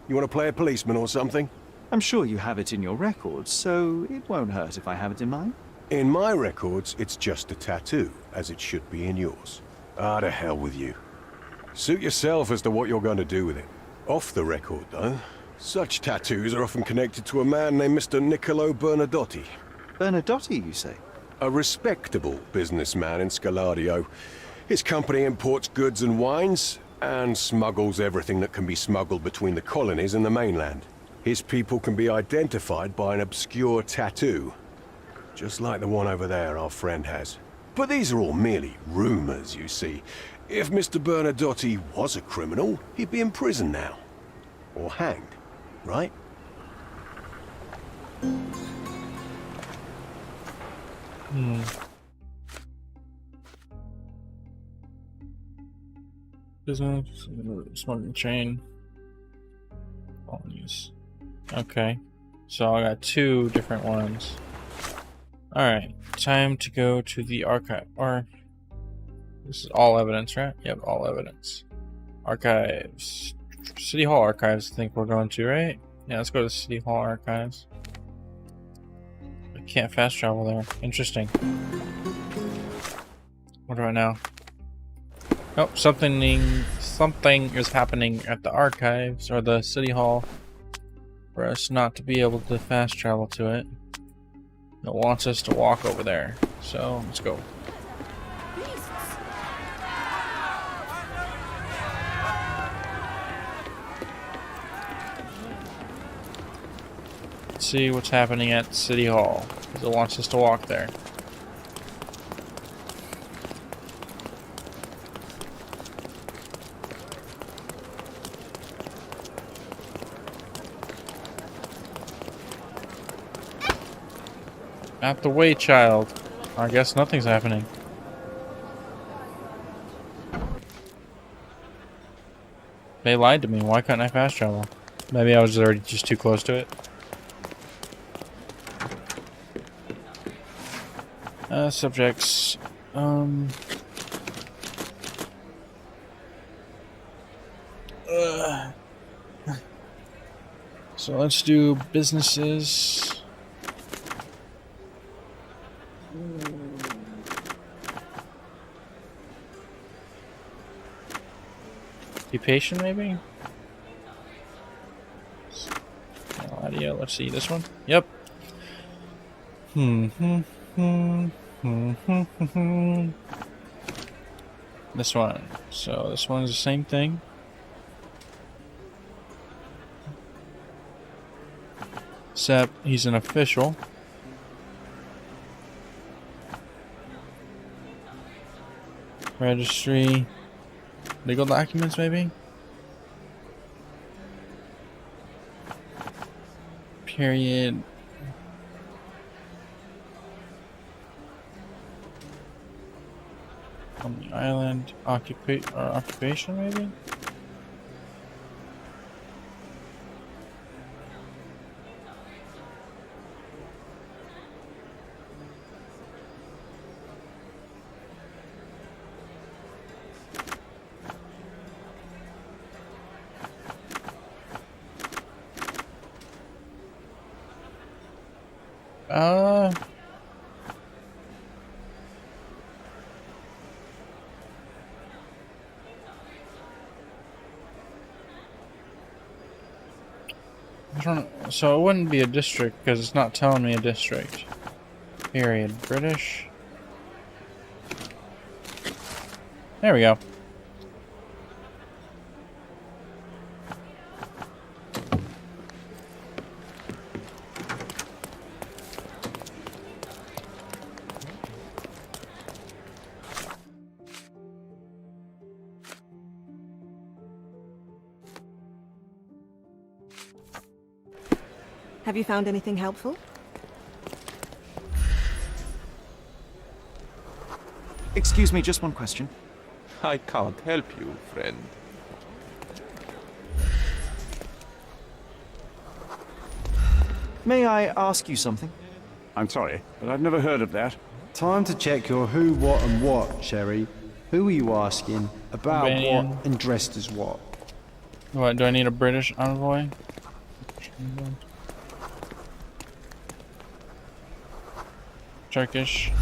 You want to play a policeman or something? I'm sure you have it in your records, so it won't hurt if I have it in mine. In my records, it's just a tattoo, as it should be in yours. Ah, to hell with you. Suit yourself as to what you're going to do with it. Off the record, though, such tattoos are often connected to a man named Mr. Niccolo Bernadotti. Bernadotti, you say? A respectable businessman in Scaladio. His company imports goods and wines, and smuggles everything that can be smuggled between the colonies and the mainland. His people can be identified by an obscure tattoo, just like the one over there our friend has. But these are all merely rumors, you see. If Mr. Bernadotti was a criminal, he'd be in prison now. Or hanged, right? Business, smoking chain. Colonies. Okay. So I got 2 different ones. Alright. Time to go to the archive. Or this is all evidence, right? Yep, all evidence. Archives. City Hall archives, I think we're going to, right? Yeah, let's go to City Hall archives. I can't fast travel there. Interesting. What do I know? Oh, something is happening at the archives or the City Hall for us not to be able to fast travel to it. It wants us to walk over there. So, let's go. Let's see what's happening at City Hall, because it wants us to walk there. Out the way, child. I guess nothing's happening. They lied to me. Why couldn't I fast travel? Maybe I was already just too close to it. Subjects. So let's do businesses. Occupation, maybe? No idea. Let's see. This one? Yep. This one. So this one is the same thing. Except he's an official. Registry. Legal documents, maybe? Period. On the island. Occupation, maybe? So it wouldn't be a district because it's not telling me a district. Period. British. There we go. Have you found anything helpful? Excuse me, just one question. I can't help you, friend. May I ask you something? I'm sorry, but I've never heard of that. Time to check your who, what, and what, Sherry. Who are you asking? About Albanian. what and dressed as what? What, do I need a British envoy? Turkish.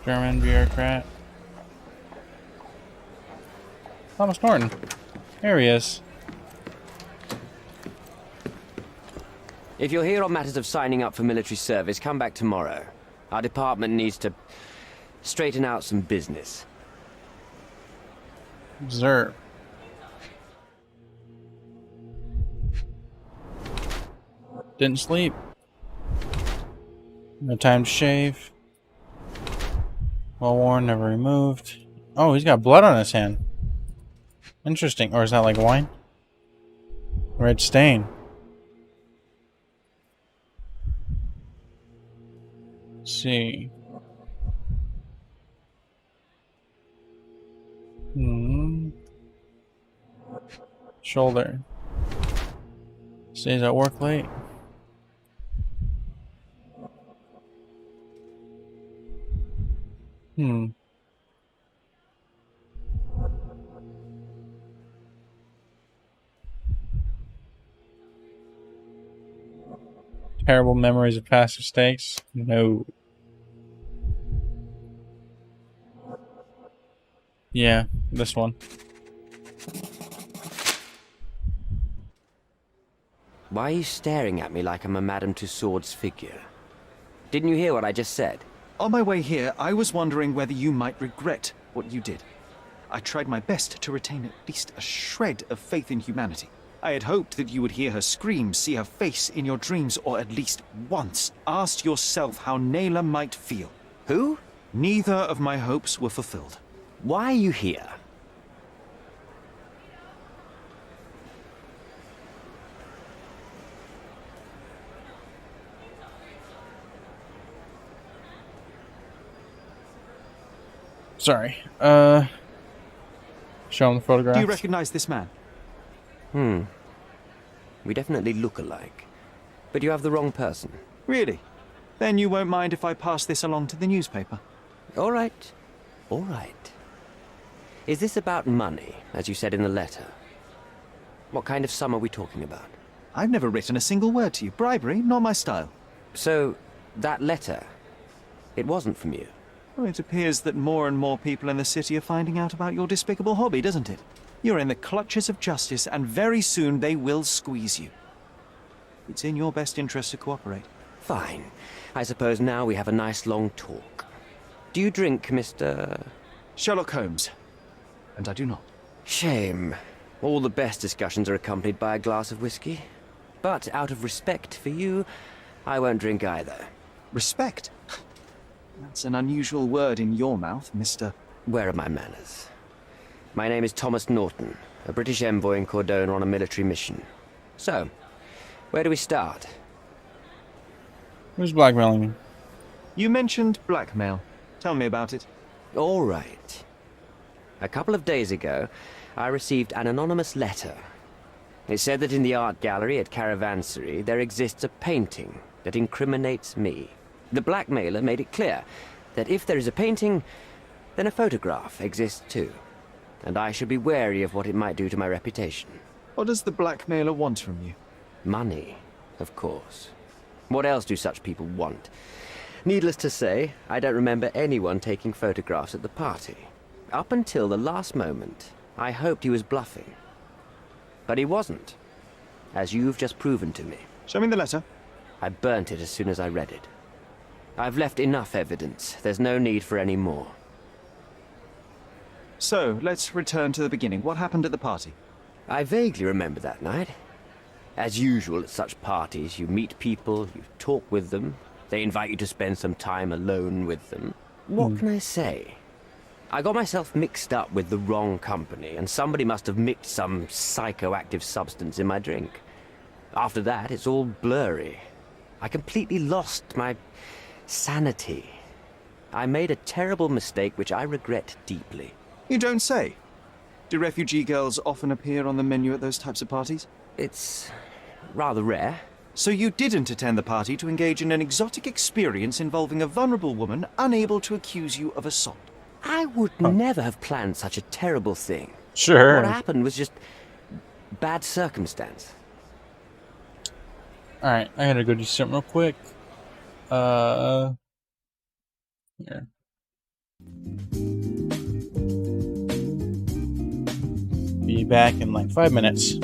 German bureaucrat. Thomas Norton. Here he is. If you're here on matters of signing up for military service, come back tomorrow. Our department needs to straighten out some business. Observe. Didn't sleep. No time to shave. Well worn, never removed. Oh, he's got blood on his hand. Interesting. Or is that like wine? Red stain. Let's see. Shoulder. Stays at work late. Terrible memories of past mistakes? No. Yeah, this one. Why are you staring at me like I'm a Madame Tussauds figure? Didn't you hear what I just said? On my way here, I was wondering whether you might regret what you did. I tried my best to retain at least a shred of faith in humanity. I had hoped that you would hear her scream, see her face in your dreams, or at least once asked yourself how Naylor might feel. Who? Neither of my hopes were fulfilled. Why are you here? Sorry. Show him the photograph. Do you recognize this man? We definitely look alike. But you have the wrong person. Really? Then you won't mind if I pass this along to the newspaper? All right. All right. Is this about money, as you said in the letter? What kind of sum are we talking about? I've never written a single word to you. Bribery, not my style. So, that letter, it wasn't from you? Well, it appears that more and more people in the city are finding out about your despicable hobby, doesn't it? You're in the clutches of justice, and very soon they will squeeze you. It's in your best interest to cooperate. Fine. I suppose now we have a nice long talk. Do you drink, Mr... Sherlock Holmes. And I do not. Shame. All the best discussions are accompanied by a glass of whiskey. But out of respect for you, I won't drink either. Respect? That's an unusual word in your mouth, Mr. Where are my manners? My name is Thomas Norton, a British envoy in Cordona on a military mission. So, where do we start? Who's blackmailing me? You mentioned blackmail. Tell me about it. All right. A couple of days ago, I received an anonymous letter. It said that in the art gallery at Caravansary there exists a painting that incriminates me. The blackmailer made it clear that if there is a painting, then a photograph exists too. And I should be wary of what it might do to my reputation. What does the blackmailer want from you? Money, of course. What else do such people want? Needless to say, I don't remember anyone taking photographs at the party. Up until the last moment, I hoped he was bluffing. But he wasn't, as you've just proven to me. Show me the letter. I burnt it as soon as I read it. I've left enough evidence. There's no need for any more. So, let's return to the beginning. What happened at the party? I vaguely remember that night. As usual at such parties, you meet people, you talk with them, they invite you to spend some time alone with them. What can I say? I got myself mixed up with the wrong company, and somebody must have mixed some psychoactive substance in my drink. After that, it's all blurry. I completely lost my sanity. I made a terrible mistake which I regret deeply. You don't say. Do refugee girls often appear on the menu at those types of parties? It's rather rare. So you didn't attend the party to engage in an exotic experience involving a vulnerable woman unable to accuse you of assault? I would never have planned such a terrible thing. Sure. What happened was just bad circumstance. Alright, I gotta go do something real quick. Here. Be back in like 5 minutes.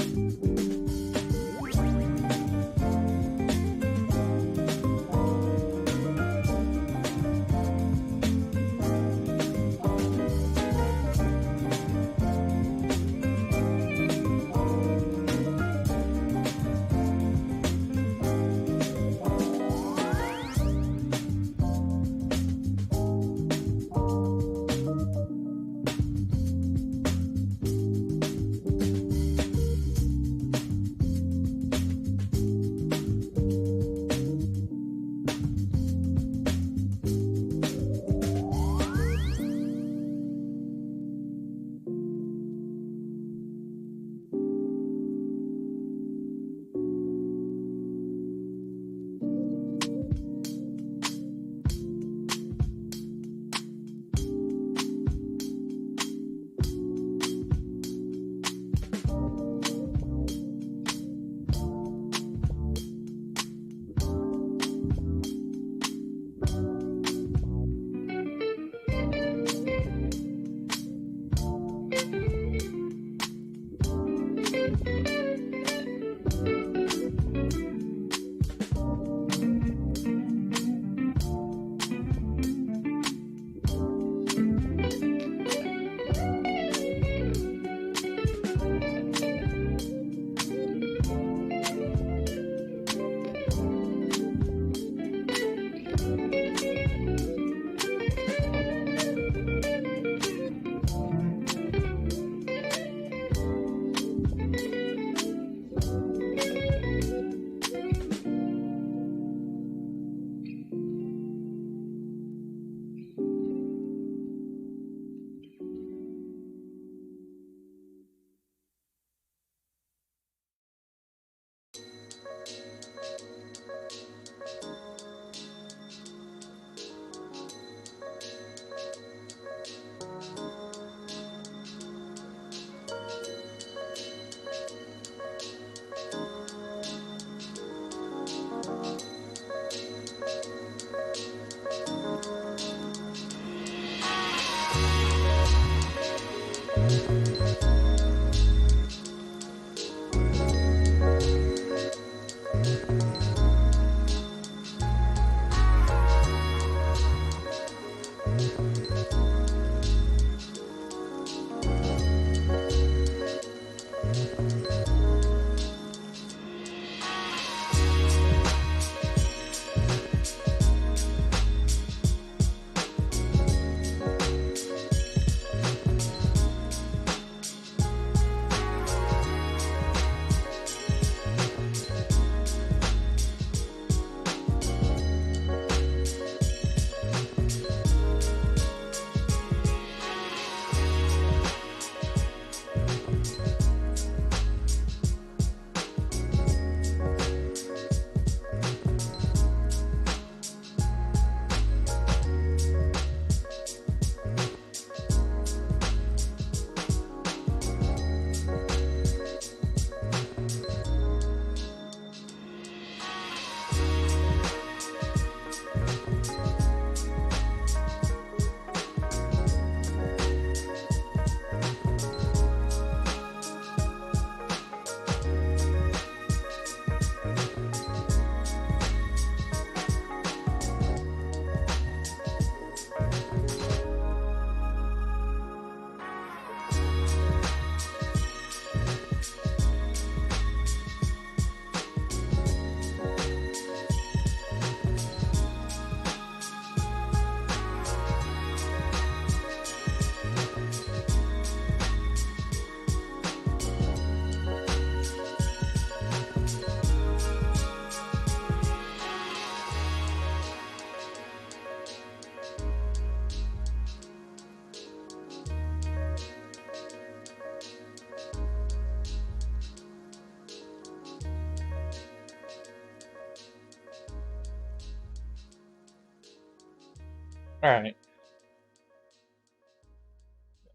Alright.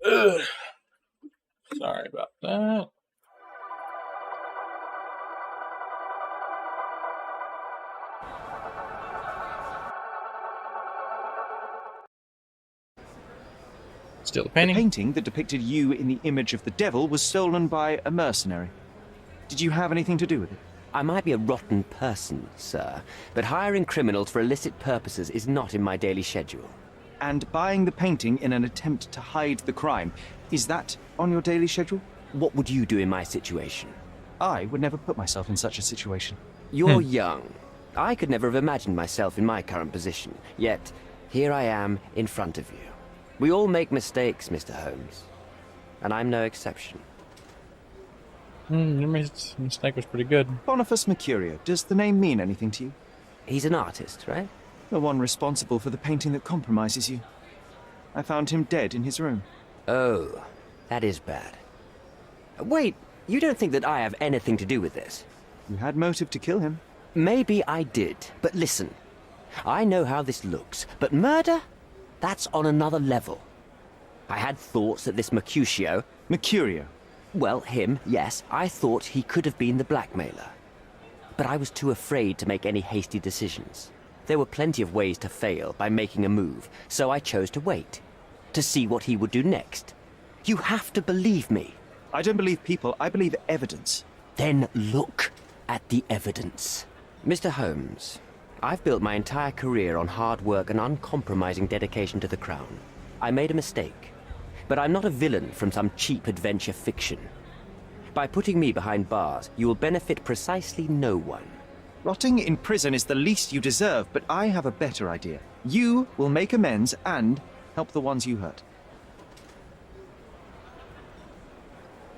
Ugh. Sorry about that. Still a painting. The painting that depicted you in the image of the devil was stolen by a mercenary. Did you have anything to do with it? I might be a rotten person, sir, but hiring criminals for illicit purposes is not in my daily schedule. And buying the painting in an attempt to hide the crime, is that on your daily schedule? What would you do in my situation? I would never put myself in such a situation. You're young. I could never have imagined myself in my current position, yet here I am in front of you. We all make mistakes, Mr. Holmes, and I'm no exception. Your mistake was pretty good. Boniface Mercurio, does the name mean anything to you? He's an artist, right? The one responsible for the painting that compromises you. I found him dead in his room. Oh, that is bad. Wait, you don't think that I have anything to do with this? You had motive to kill him. Maybe I did, but listen. I know how this looks, but murder? That's on another level. I had thoughts that this Mercutio... Mercurio? Well, him, yes. I thought he could have been the blackmailer. But I was too afraid to make any hasty decisions. There were plenty of ways to fail by making a move, so I chose to wait. To see what he would do next. You have to believe me. I don't believe people, I believe evidence. Then look at the evidence. Mr. Holmes, I've built my entire career on hard work and uncompromising dedication to the Crown. I made a mistake, but I'm not a villain from some cheap adventure fiction. By putting me behind bars, you will benefit precisely no one. Rotting in prison is the least you deserve, but I have a better idea. You will make amends and help the ones you hurt.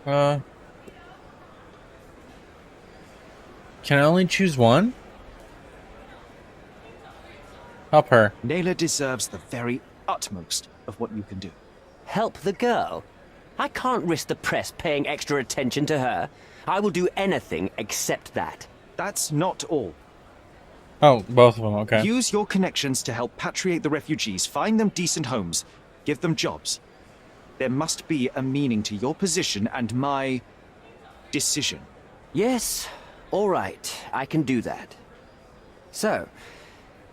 Can I only choose one? Help her. Naylor deserves the very utmost of what you can do. Help the girl? I can't risk the press paying extra attention to her. I will do anything except that. That's not all. Oh, both of them, okay. Use your connections to help patriate the refugees, find them decent homes, give them jobs. There must be a meaning to your position and my decision. Yes, all right, I can do that. So,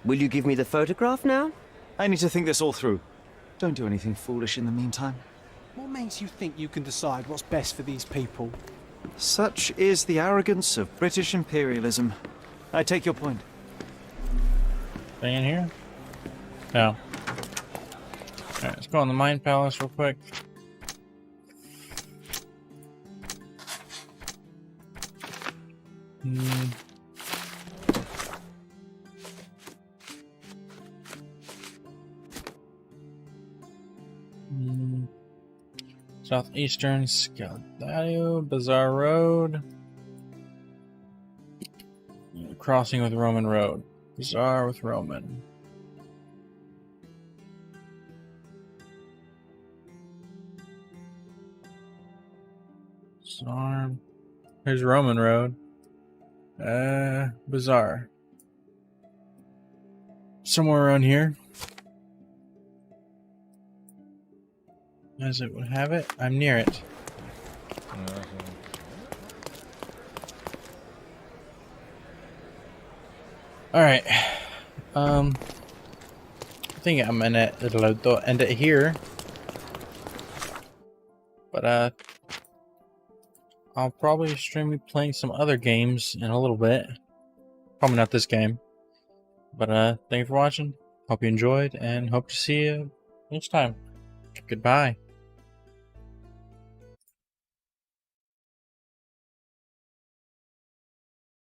will you give me the photograph now? I need to think this all through. Don't do anything foolish in the meantime. What makes you think you can decide what's best for these people? Such is the arrogance of British imperialism. I take your point. Stay in here? No. Alright, let's go on the Mind Palace real quick. Southeastern Scaldario, Bazaar Road. Crossing with Roman Road. Bazaar with Roman. Bazaar. Here's Roman Road. Bazaar. Somewhere around here. As it would have it, I'm near it. Alright. I think I'm gonna end it here. But I'll probably stream playing some other games in a little bit. Probably not this game. But thank you for watching. Hope you enjoyed and hope to see you next time. Goodbye.